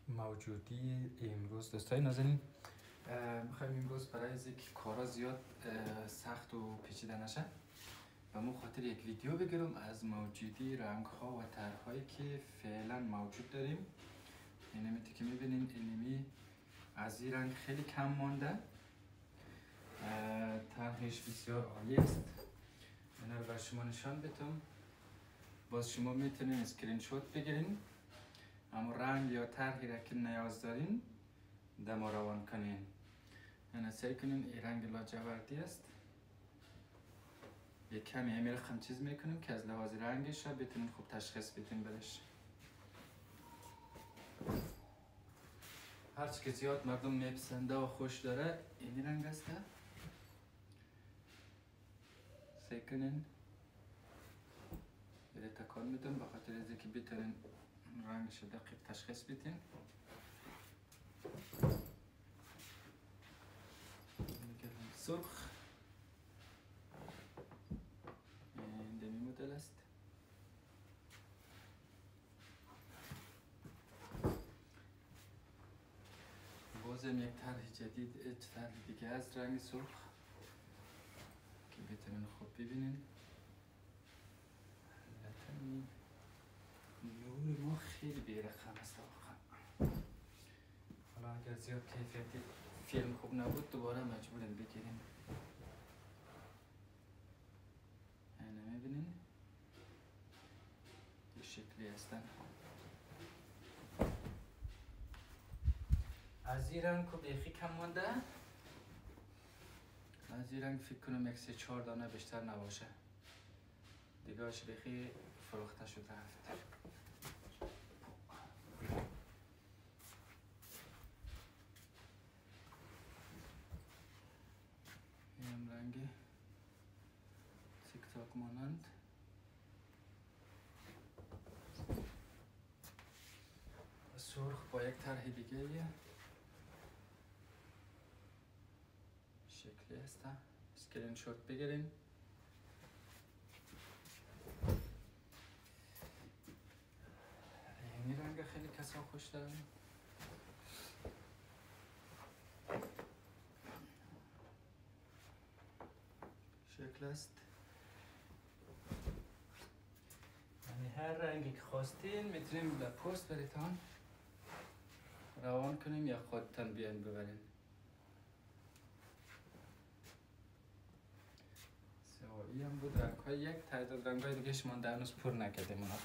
موجودی امروز دوستای نازنین، میخوایم امروز برای از اینکه کارا زیاد سخت و پیچیده نشه و مو خاطر یک ویدیو بگیرم از موجودی رنگ ها و طرح هایی که فعلا موجود داریم. اینمی که میبینین اینمی از این رنگ خیلی کم مانده، طرحش بسیار عالی است. اینا رو بر شما نشان بدم، باز شما میتونین اسکرین شات بگیرین، اما رنگ یا طرحی را که نیاز دارین دم روان کنین. یعنی سعی کنین این رنگ لاجوردی است، یک کمی امیر خم چیز میکنیم که از لحاظ رنگش را بتونین خوب تشخیص بدین برش. هرچی که زیاد مردم میپسنده و خوش داره این رنگ است. سعی کنین یه تکان میدم به خاطر از اینکه بتونین رنگش دقیق تشخیص بدین. سرخ این دمی مدل است. بازم یک طرح جدید، طرح دیگه از رنگ سرخ که بتونین خوب ببینین. نور ما خیلی بیرخم است واقعا. حالا اگر زیاد کیفیت فیلم خوب نبود دوباره مجبوریم بگیریم. اینه میبینین این شکلی هستن. از این رنگ که بیخی کم مانده، از این رنگ فکر کنم یک 3-4 دانه بیشتر نباشه، دیگهش بیخی فروخته شده رفت. این رنگ تیک تاک مانند. سرخ با یک طرح دیگه شکلی هست. اسکرین شات بگیرین. این رنگ خیلی کسا خوش دارن. شکل است. یعنی هر رنگی که خواستین میتونیم به پست بریتان روان کنیم یا خودتان بیاین ببرین. سوایی هم بود رنگ های، یک تعداد رنگ های دیگه شما هنوز پر نکردیم اونا.